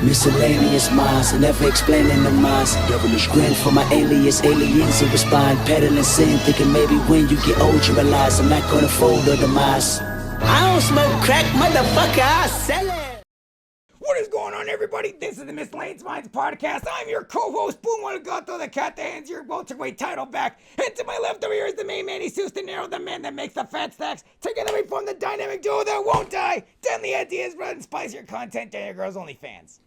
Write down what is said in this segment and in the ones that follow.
Miscellaneous minds, never explaining the minds. Devilish grin for my alias, aliens who respond. Peddling sin, thinking maybe when you get old you realize I'm not gonna fold or demise. I don't smoke crack, motherfucker, I sell it. What is going on, everybody? This is the Miscellaneous Minds podcast. I'm your co-host, Boom Gato, the cat that hands your welterweight title back. And to my left over here is the main man, Jesus Dinero, the man that makes the fat stacks. Together we form the dynamic duo that won't die. Deadly ideas, bread, and spicier content, and your girls' only fans.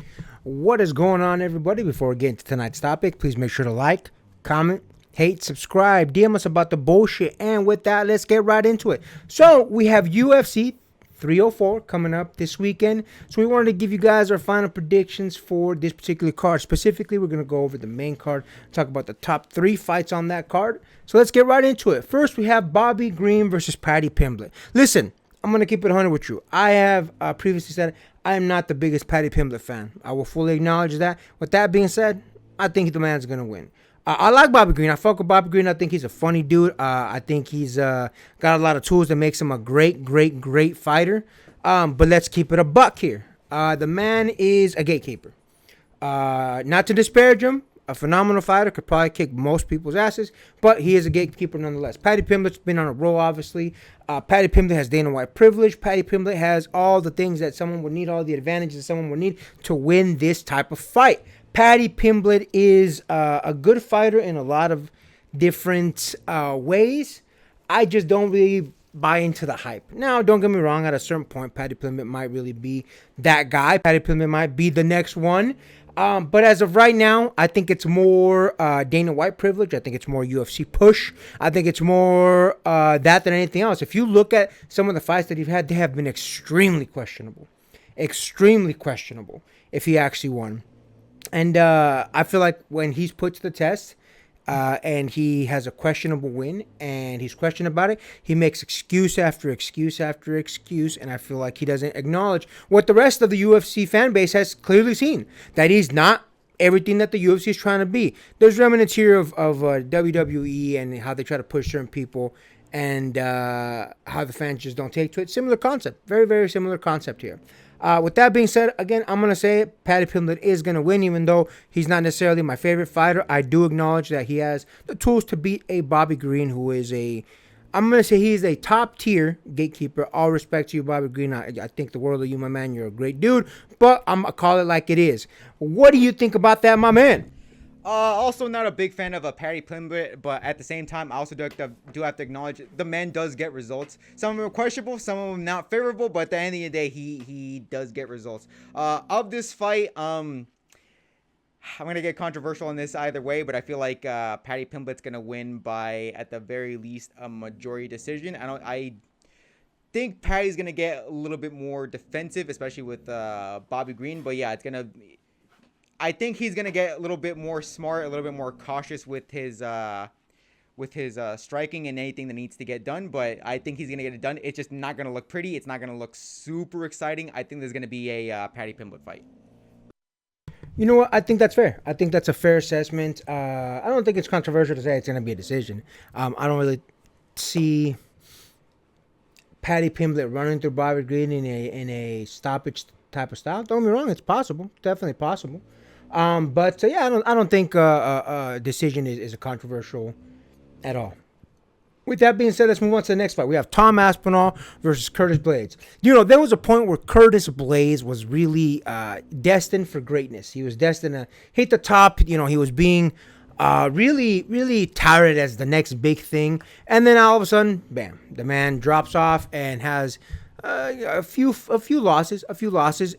What is going on, everybody? Before we get into tonight's topic, please make sure to like, comment, hate, subscribe, DM us about the bullshit. And with that, let's get right into it. So we have UFC 304 coming up this weekend. So we wanted to give you guys our final predictions for this particular card. Specifically, we're going to go over the main card, talk about the top 3 fights on that card. So let's get right into it. First, we have Bobby Green versus Paddy Pimblett. Listen, I'm going to keep it 100 with you. I have previously said I am not the biggest Paddy Pimblett fan. I will fully acknowledge that. With that being said, I think the man's going to win. I like Bobby Green. I fuck with Bobby Green. I think he's a funny dude. I think he's got a lot of tools that makes him a great fighter. But let's keep it a buck here. The man is a gatekeeper. Not to disparage him. A phenomenal fighter. Could probably kick most people's asses. But he is a gatekeeper nonetheless. Paddy Pimblett's been on a roll, obviously. Paddy Pimblett has Dana White privilege. Paddy Pimblett has all the things that someone would need, all the advantages that someone would need to win this type of fight. Paddy Pimblett is a good fighter in a lot of different ways. I just don't really buy into the hype. Now, don't get me wrong. At a certain point, Paddy Pimblett might really be that guy. Paddy Pimblett might be the next one. But as of right now, I think it's more Dana White privilege. I think it's more UFC push. I think it's more that than anything else. If you look at some of the fights that he's had, they have been extremely questionable. Extremely questionable if he actually won. And I feel like when he's put to the test and he has a questionable win and he's questioned about it, he makes excuse after excuse after excuse. And I feel like he doesn't acknowledge what the rest of the UFC fan base has clearly seen, that he's not everything that the UFC is trying to be. There's remnants here of WWE and how they try to push certain people and how the fans just don't take to it. Similar concept. Very, very similar concept here. With that being said, again, I'm going to say Paddy Pimblett is going to win, even though he's not necessarily my favorite fighter. I do acknowledge that he has the tools to beat a Bobby Green, who is I'm going to say he's a top-tier gatekeeper. All respect to you, Bobby Green. I think the world of you, my man. You're a great dude, but I'm going to call it like it is. What do you think about that, my man? Also not a big fan of a Paddy Pimblett, but at the same time, I also do have to acknowledge the man does get results. Some of them are questionable, some of them not favorable, but at the end of the day, he does get results. Of this fight, I'm gonna get controversial on this either way, but I feel like Paddy Pimblett's gonna win by, at the very least, a majority decision. I think Paddy's gonna get a little bit more defensive, especially with Bobby Green, but yeah, I think he's going to get a little bit more smart, a little bit more cautious with his striking and anything that needs to get done. But I think he's going to get it done. It's just not going to look pretty. It's not going to look super exciting. I think there's going to be a Paddy Pimblett fight. You know what? I think that's fair. I think that's a fair assessment. I don't think it's controversial to say it's going to be a decision. I don't really see Paddy Pimblett running through Bobby Green in a stoppage type of style. Don't get me wrong. It's possible. Definitely possible. But yeah, I don't think a decision is a controversial at all. With that being said, let's move on to the next fight. We have Tom Aspinall versus Curtis Blaydes. You know, there was a point where Curtis Blaydes was really destined for greatness. He was destined to hit the top. You know, he was being really touted as the next big thing. And then all of a sudden, bam, the man drops off and has a few losses,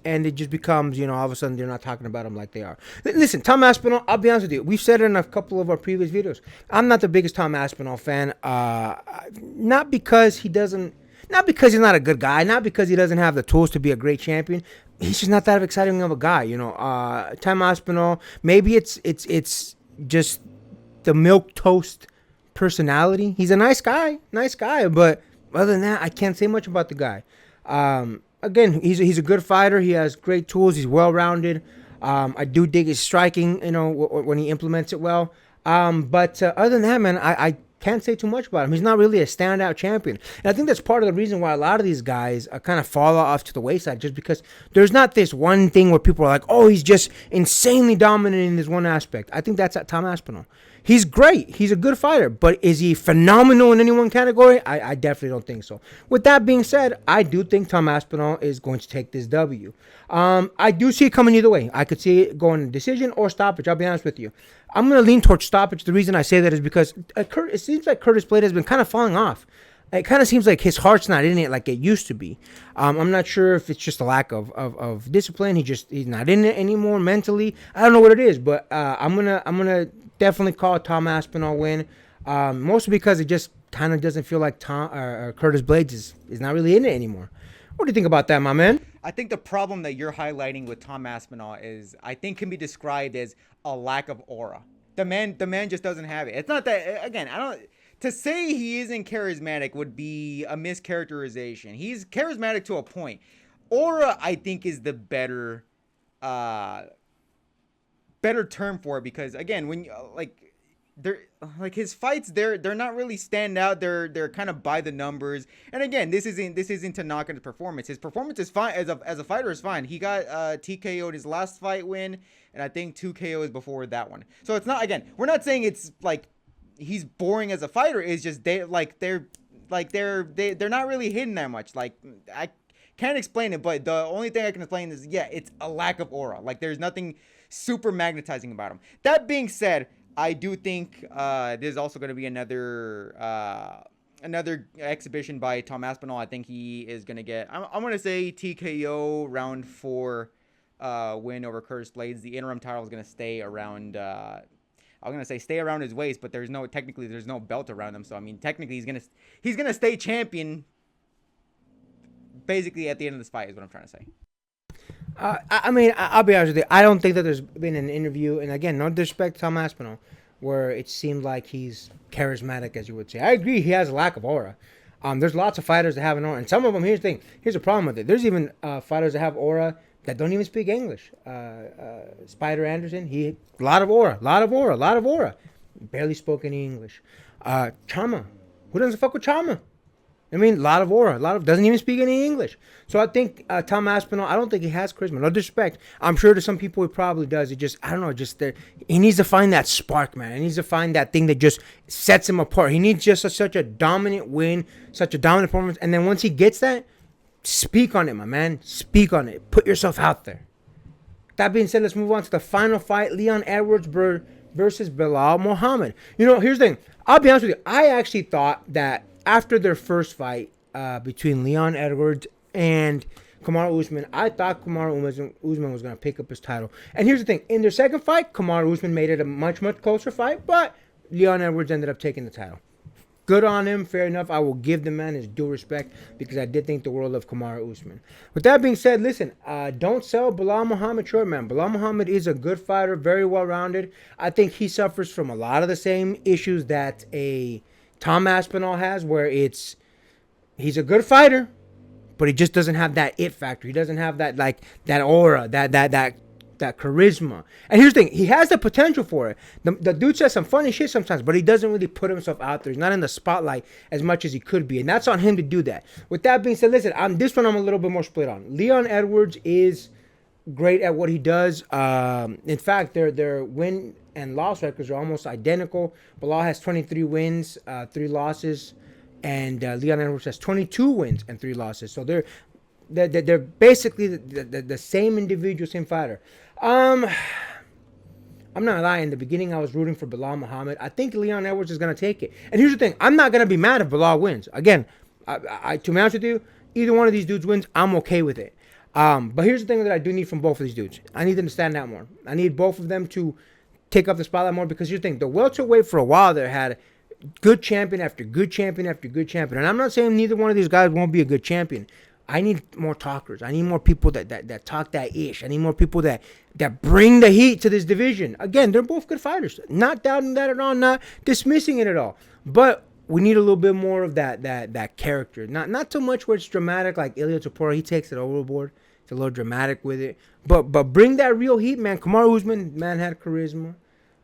and it just becomes, you know, all of a sudden they're not talking about him like they are. Listen, Tom Aspinall, I'll be honest with you. We've said it in a couple of our previous videos. I'm not the biggest Tom Aspinall fan. Not because he's not a good guy, not because he doesn't have the tools to be a great champion. He's just not that exciting of a guy, you know. Tom Aspinall, maybe it's just the milk toast personality. He's a nice guy, but other than that, I can't say much about the guy. Again, he's a good fighter. He has great tools. He's well-rounded. I do dig his striking, you know, when he implements it well. But other than that, man, I can't say too much about him. He's not really a standout champion. And I think that's part of the reason why a lot of these guys kind of fall off to the wayside, just because there's not this one thing where people are like, oh, he's just insanely dominant in this one aspect. I think that's at Tom Aspinall. He's great. He's a good fighter. But is he phenomenal in any one category? I definitely don't think so. With that being said, I do think Tom Aspinall is going to take this W. I do see it coming either way. I could see it going decision or stoppage. I'll be honest with you. I'm going to lean towards stoppage. The reason I say that is because it seems like Curtis Blade has been kind of falling off. It kind of seems like his heart's not in it like it used to be. I'm not sure if it's just a lack of discipline. He's not in it anymore mentally. I don't know what it is, but I'm gonna definitely call Tom Aspinall win. Mostly because it just kind of doesn't feel like Curtis Blades is not really in it anymore. What do you think about that, my man? I think the problem that you're highlighting with Tom Aspinall can be described as a lack of aura. The man just doesn't have it. It's not that, again, to say he isn't charismatic would be a mischaracterization. He's charismatic to a point. Aura, I think, is the better term for it, because again, when they're like his fights, they're not really stand out. They're kind of by the numbers. And again, this isn't to knock on his performance. His performance is fine as a fighter is fine. He got TKO'd his last fight win, and I think 2 KOs before that one. So it's not, again, we're not saying it's like he's boring as a fighter. It's just they're not really hidden that much. Like, I can't explain it, but the only thing I can explain is, yeah, it's a lack of aura. Like, there's nothing super magnetizing about him. That being said, I do think there's also going to be another exhibition by Tom Aspinall. I think he is going to get, I'm going to say TKO round 4 win over Curtis Blades. The interim title is going to stay around, I'm going to say stay around his waist, but there's no belt around him. So, I mean, technically he's going to stay champion basically at the end of this fight is what I'm trying to say. I mean, I'll be honest with you. I don't think that there's been an interview, and again, no disrespect to Tom Aspinall, where it seemed like he's charismatic, as you would say. I agree he has a lack of aura. There's lots of fighters that have an aura, and some of them, here's the thing, here's the problem with it. There's even fighters that have aura that don't even speak English. Spider Anderson, a lot of aura. Barely spoke any English. Chama, who doesn't fuck with Chama? I mean, a lot of aura, doesn't even speak any English. So I think Tom Aspinall, I don't think he has charisma. No disrespect. I'm sure to some people he probably does. He just, I don't know, he needs to find that spark, man. He needs to find that thing that just sets him apart. He needs just such a dominant win, such a dominant performance. And then once he gets that, speak on it, my man. Speak on it. Put yourself out there. That being said, let's move on to the final fight. Leon Edwards versus Bilal Muhammad. You know, here's the thing. I'll be honest with you. I actually thought that after their first fight between Leon Edwards and Kamaru Usman, I thought Kamaru Usman was going to pick up his title. And here's the thing. In their second fight, Kamaru Usman made it a much, much closer fight, but Leon Edwards ended up taking the title. Good on him. Fair enough. I will give the man his due respect because I did think the world of Kamaru Usman. With that being said, listen, don't sell Bilal Muhammad short, man. Bilal Muhammad is a good fighter, very well-rounded. I think he suffers from a lot of the same issues that a Tom Aspinall has, where he's a good fighter, but he just doesn't have that it factor. He doesn't have that aura, that charisma. And here's the thing, he has the potential for it. The dude says some funny shit sometimes, but he doesn't really put himself out there. He's not in the spotlight as much as he could be, and that's on him to do that. With that being said, listen, this one I'm a little bit more split on. Leon Edwards is great at what he does. In fact, their win and loss records are almost identical. Bilal has 23 wins, 3 losses, and Leon Edwards has 22 wins and 3 losses. So they're basically the same individual, same fighter. I'm not lying. In the beginning, I was rooting for Bilal Muhammad. I think Leon Edwards is going to take it. And here's the thing. I'm not going to be mad if Bilal wins. Again, to be honest with you, either one of these dudes wins, I'm okay with it. But here's the thing that I do need from both of these dudes. I need them to stand out more. I need both of them to take up the spotlight more, because here's the thing. The welterweight for a while there had good champion after good champion after good champion. And I'm not saying neither one of these guys won't be a good champion. I need more talkers. I need more people that talk that ish. I need more people that bring the heat to this division. Again, they're both good fighters. Not doubting that at all, not dismissing it at all. But we need a little bit more of that character. Not so much where it's dramatic like Ilia Topuria. He takes it overboard. It's a little dramatic with it. But bring that real heat, man. Kamaru Usman, man, had charisma.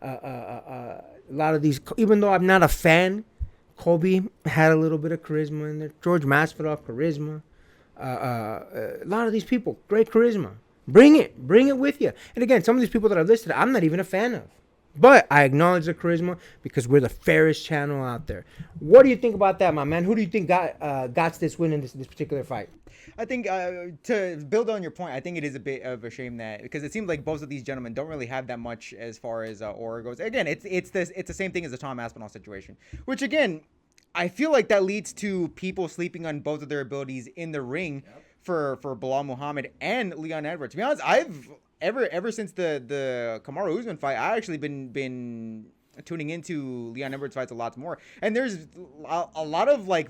A lot of these, even though I'm not a fan Colby had a little bit of charisma in there. George Masvidal, charisma. A lot of these people, great charisma. Bring it with you. And again, some of these people that I've listed, I'm not even a fan of. But I acknowledge the charisma because we're the fairest channel out there. What do you think about that, my man? Who do you think got this win in this particular fight? I think to build on your point, I think it is a bit of a shame that because it seems like both of these gentlemen don't really have that much as far as aura goes. Again, it's the same thing as the Tom Aspinall situation, which again, I feel like that leads to people sleeping on both of their abilities in the ring. Yep. For Bilal Muhammad and Leon Edwards. To be honest, I've ever since the Kamaru Usman fight, I actually been tuning into Leon Edwards fights a lot more, and there's a lot of like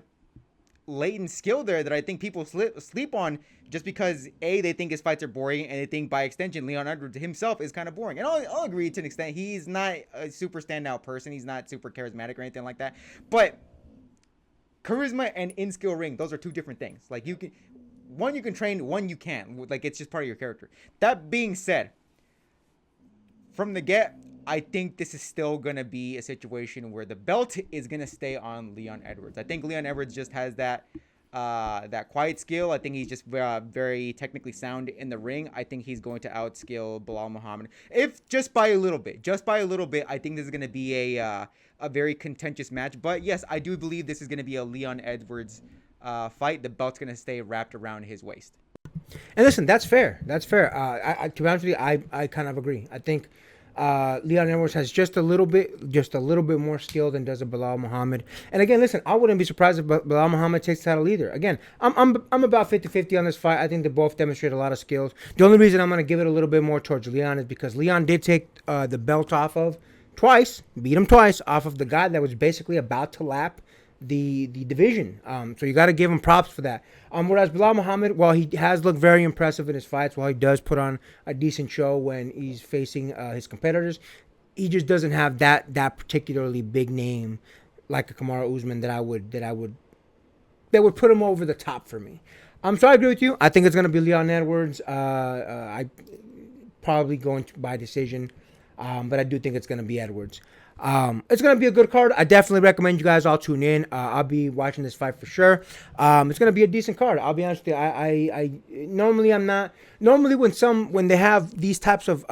latent skill there that I think people sleep on just because they think his fights are boring, and they think by extension Leon Edwards himself is kind of boring. And I'll agree to an extent. He's not a super standout person. He's not super charismatic or anything like that. But charisma and in-skill ring, those are two different things. Like you can train, one you can't. Like it's just part of your character. That being said, from the get, I think this is still going to be a situation where the belt is going to stay on Leon Edwards. I think Leon Edwards just has that quiet skill. I think he's just very technically sound in the ring. I think he's going to outskill Bilal Muhammad. If just by a little bit, I think this is going to be a very contentious match. But yes, I do believe this is going to be a Leon Edwards fight. The belt's going to stay wrapped around his waist. And listen, that's fair. That's fair. To be honest with you, I kind of agree. I think Leon Edwards has just a little bit more skill than does a Bilal Muhammad. And again, listen, I wouldn't be surprised if Bilal Muhammad takes the title either. Again, I'm about 50-50 on this fight. I think they both demonstrate a lot of skills. The only reason I'm going to give it a little bit more towards Leon is because Leon did take the belt beat him twice off of the guy that was basically about to lap the division. So you got to give him props for that. Whereas Bilal Muhammad, while he has looked very impressive in his fights, while he does put on a decent show when he's facing his competitors, he just doesn't have that particularly big name like a Kamaru Usman that would put him over the top for me. So I agree with you. I think it's going to be Leon Edwards. I probably going by decision, but I do think it's going to be Edwards. It's going to be a good card. I definitely recommend you guys all tune in. I'll be watching this fight for sure. It's going to be a decent card. I'll be honest with you. I normally I'm not. Normally when they have these types of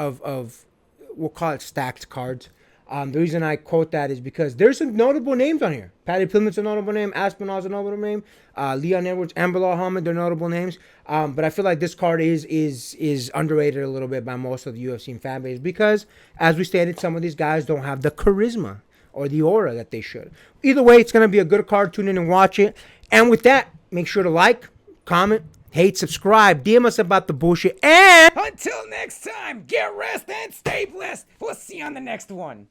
we'll call it stacked cards. The reason I quote that is because there's some notable names on here. Paddy Pimblett's a notable name. Aspinall's a notable name. Leon Edwards and Bilal Muhammad, they're notable names. But I feel like this card is underrated a little bit by most of the UFC fan base because, as we stated, some of these guys don't have the charisma or the aura that they should. Either way, it's going to be a good card. Tune in and watch it. And with that, make sure to like, comment, hate, subscribe, DM us about the bullshit, and until next time, get rest and stay blessed. We'll see you on the next one.